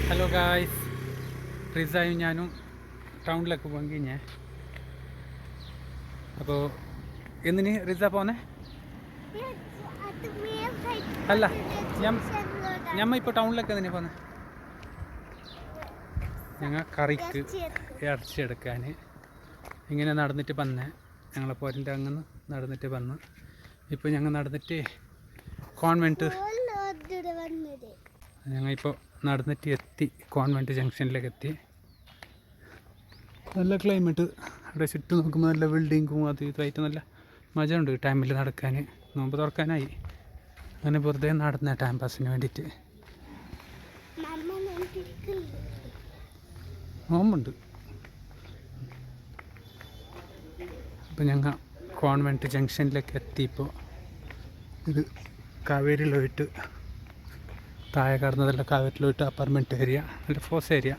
Hello guys, റിസായും ഞാനും ടൗണിലേക്ക് പോകാൻ കഴിഞ്ഞേ. അപ്പോൾ എന്തിന് റിസ പോന്നെ? അല്ല, ഞമ്മ ഇപ്പോൾ ടൗണിലേക്ക് എന്തിനാ പോന്നെ? ഞങ്ങൾ കറിക്ക് ഇറച്ചി എടുക്കാൻ ഇങ്ങനെ നടന്നിട്ട് വന്നേ. ഞങ്ങളെ പോരിൻ്റെ അങ്ങനെ നടന്നിട്ട് വന്ന്. ഇപ്പോൾ ഞങ്ങൾ നടന്നിട്ട് കോൺവെൻറ്റ് ഞങ്ങളിപ്പോൾ നടന്നിട്ട് എത്തി. കോൺവെൻറ്റ് ജംഗ്ഷനിലേക്ക് എത്തി. നല്ല ക്ലൈമറ്റ്, അവിടെ ചുറ്റും നോക്കുമ്പോൾ നല്ല ബിൽഡിങ്ങും അത് ഇതായിട്ട് നല്ല മജ ഉണ്ട് ടൈമിൽ നടക്കാൻ. നോമ്പ് തുറക്കാനായി. അങ്ങനെ വെറുതെ നടന്ന ടൈം പാസിന് വേണ്ടിയിട്ട്. നോമ്പുണ്ട്. അപ്പോൾ ഞങ്ങൾ കോൺവെൻറ്റ് ജംഗ്ഷനിലേക്ക് എത്തിയപ്പോൾ ഇത് കാവേരിയിലോട്ട് താഴെ കടന്നതല്ല, കാവേരിയിലോട്ട് അപ്പാർട്ട്മെൻറ്റ് ഏരിയ, നല്ല ഫോസ് ഏരിയ,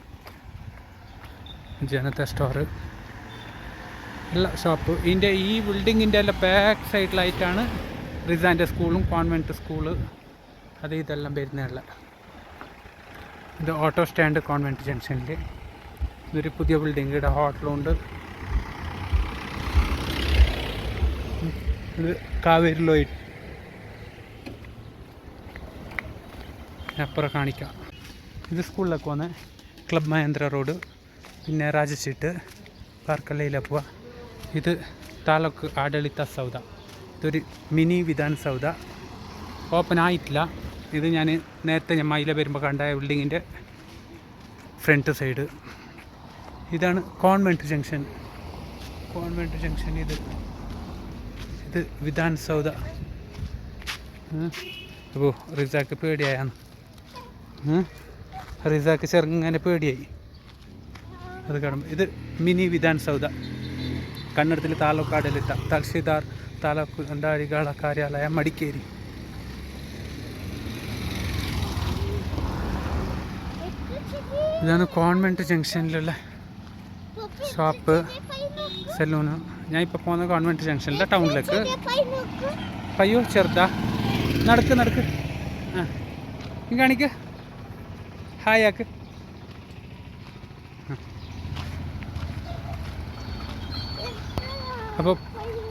ജനത സ്റ്റോറ്, എല്ലാ ഷോപ്പ്. ഇതിൻ്റെ ഈ ബിൽഡിങ്ങിൻ്റെ എല്ലാം ബാക്ക് സൈഡിലായിട്ടാണ് റിസാൻ്റെ സ്കൂളും കോൺവെൻറ്റ് സ്കൂള് അത് ഇതെല്ലാം വരുന്നുള്ള. ഇത് ഓട്ടോ സ്റ്റാൻഡ് കോൺവെൻറ്റ് ജംഗ്ഷനിൽ. ഇതൊരു പുതിയ ബിൽഡിങ്. ഇവിടെ ഹോട്ടലുണ്ട്. ഇത് കാവേരിയിലോട്ട് അപ്പുറം കാണിക്കാം. ഇത് സ്കൂളിലേക്ക് പോകുന്നത് ക്ലബ് മഹേന്ദ്ര റോഡ്, പിന്നെ രാജശീട്ട് പാർക്കല്ലയിലാണ് പോവുക. ഇത് താലൂക്ക് ആഡളിത സൗധ. ഇതൊരു മിനി വിധാൻ സൗധ, ഓപ്പൺ ആയിട്ടില്ല. ഇത് ഞാൻ നേരത്തെ ഞാൻ മയില വരുമ്പോൾ കണ്ട ബിൽഡിങ്ങിൻ്റെ ഫ്രണ്ട് സൈഡ്. ഇതാണ് കോൺവെൻറ്റ് ജംഗ്ഷൻ. കോൺവെൻറ്റ് ജംഗ്ഷൻ ഇത് വിധാൻ സൗധ. അപ്പോൾ റിസാക്ക് പേടിയായാണ്. റിസാക്ക് ചെറുങ്ങനെ പേടിയായി അത് കാണുമ്പോൾ. ഇത് മിനി വിധാൻ സൗധ, കന്നഡത്തിൽ താലൂക്ക് ആഡളിത, തഹസീൽദാർ താലൂക്ക് ദണ്ഡാധികാരി കാര്യാലയ മടിക്കേരി. ഇതാണ് കോൺവെൻറ്റ് ജംഗ്ഷനിലുള്ള ഷോപ്പ്, സലൂണ്. ഞാൻ ഇപ്പോൾ പോകുന്ന കോൺവെൻറ്റ് ജംഗ്ഷനിലെ ടൗണിലേക്ക്. പയ്യോ ചെറുതാ, നടക്ക്. ആ നീ കാണിക്ക്, ഹായ് ആക്ക്. അപ്പോൾ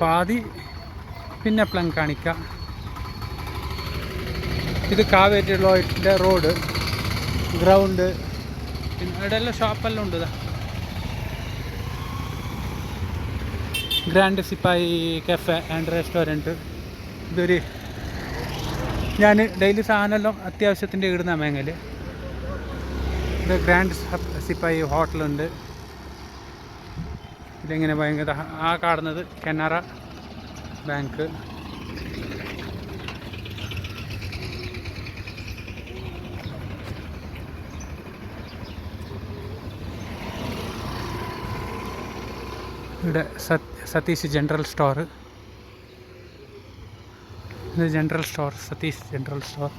പാതി പിന്നെ എപ്പോഴും കാണിക്കാം. ഇത് കാവേരിയിലോട്ട് റോഡ്, ഗ്രൗണ്ട്, പിന്നെ ഇവിടെ എല്ലാം ഷോപ്പെല്ലാം ഉണ്ട്. Grand Sipayi cafe and restaurant. ഇതൊരു ഞാൻ ഡെയിലി സാധനമെല്ലാം അത്യാവശ്യത്തിൻ്റെ ഇടുന്ന മേങ്ങൽ. ഇത് ഗ്രാൻഡ് സിപ്പായി ഹോട്ടലുണ്ട്. ഇതിങ്ങനെ ഭയങ്കര ആ കാണുന്നത് കനറ ബാങ്ക്. ഇവിടെ സതീഷ് ജനറൽ സ്റ്റോർ. ഇത് general store, Satish general store.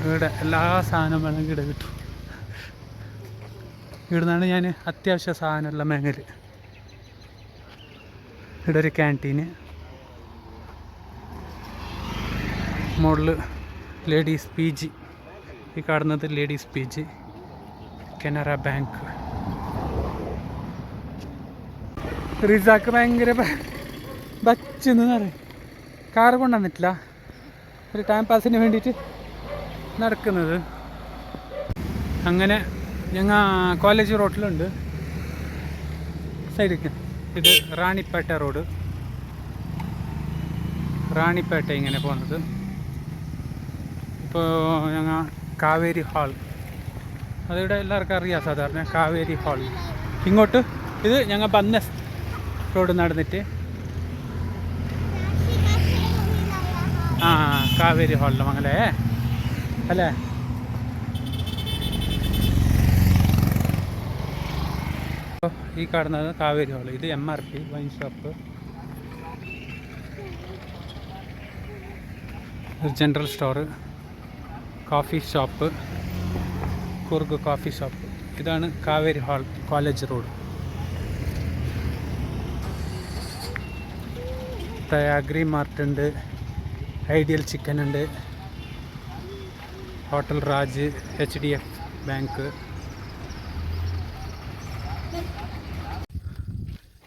ഇവിടെ എല്ലാ സാധനവും വേണമെങ്കിൽ ഇവിടെ കിട്ടും. ഇവിടുന്നാണ് ഞാൻ അത്യാവശ്യ സാധനമുള്ള മേങ്ങൽ. ഇവിടെ ഒരു ക്യാൻറ്റീന്, മുകളിൽ ലേഡീസ് പി ജി. ഈ കാണുന്നത് ladies P G, Canara bank. റിസാക്ക് ഭയങ്കര ബച്ചെന്ന് പറയും. കാറ് കൊണ്ടുവന്നിട്ടില്ല, ഒരു ടൈം പാസിന് വേണ്ടിയിട്ട് നടക്കുന്നത്. അങ്ങനെ ഞങ്ങൾ കോളേജ് റോഡിലുണ്ട് സൈഡിലേക്ക്. ഇത് റാണിപ്പേട്ട റോഡ്, റാണിപ്പേട്ട ഇങ്ങനെ പോകുന്നത്. ഇപ്പോൾ ഞങ്ങൾ കാവേരി ഹാൾ, അതിവിടെ എല്ലാവർക്കും അറിയാം സാധാരണ കാവേരി ഹാൾ. ഇങ്ങോട്ട് ഇത് ഞങ്ങൾ ബന്നസ് റോഡ് നടന്നിട്ട് കാവേരി ഹാളിൽ മംഗലേ അല്ലേ. ഈ കാണുന്നത് കാവേരി ഹാൾ. ഇത് MRP wine shop, general store, coffee shop, കുറുക്ക് കോഫി ഷോപ്പ്. ഇതാണ് Kaveri hall, college road. Agri mart ഉണ്ട്, ഐഡിയൽ ചിക്കൻ ഉണ്ട്, ഹോട്ടൽ രാജ്, HDF ബാങ്ക്.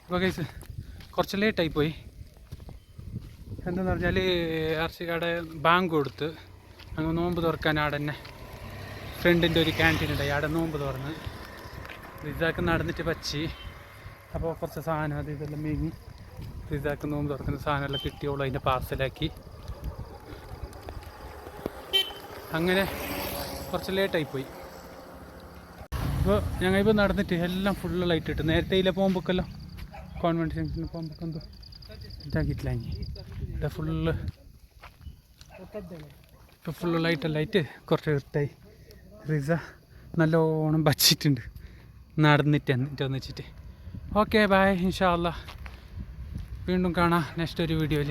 അപ്പോൾ ഗൈസ് കുറച്ച് ലേറ്റായി പോയി. എന്താണെന്ന് പറഞ്ഞാൽ ആർസികയുടെ ബാങ്ക് കൊടുത്ത് അങ്ങ് നോമ്പ് തുറക്കാൻ അവിടെ തന്നെ ഫ്രണ്ടിൻ്റെ ഒരു ക്യാൻറ്റീൻ ഉണ്ടായി. അവിടെ നോമ്പ് തുറന്ന് റിസാക്ക് നടന്നിട്ട് പറ്റി. അപ്പോൾ കുറച്ച് സാധനം അത് ഇതെല്ലാം മേങ്ങി റിസാക്ക് നോമ്പ് തുറക്കുന്ന സാധനമെല്ലാം കിട്ടിയോളൂ. അതിൻ്റെ പാർസലാക്കി. അങ്ങനെ കുറച്ച് ലേറ്റായിപ്പോയി. അപ്പോൾ ഞങ്ങളിപ്പോൾ നടന്നിട്ട് എല്ലാം ഫുള്ള് ലൈറ്റ് ഇട്ട്. നേരത്തെ ഇല്ല പോകുമ്പോഴെല്ലാം കോൺവെൻറ്റ് ജംഗ്ഷനിൽ പോകുമ്പോൾ എന്തോ ഇതാക്കിയിട്ടില്ല. ഇവിടെ ഇപ്പോൾ ഫുള്ള് ലൈറ്റെല്ലാം ആയിട്ട് കുറച്ച് ഇരുട്ടായി. റിസ നല്ലോണം വച്ചിട്ടുണ്ട് നടന്നിട്ട് എന്നിട്ട് വെച്ചിട്ട്. ഓക്കെ ബൈ, ഇൻഷാ അല്ലാ വീണ്ടും കാണാം നെക്സ്റ്റ് ഒരു വീഡിയോയിൽ.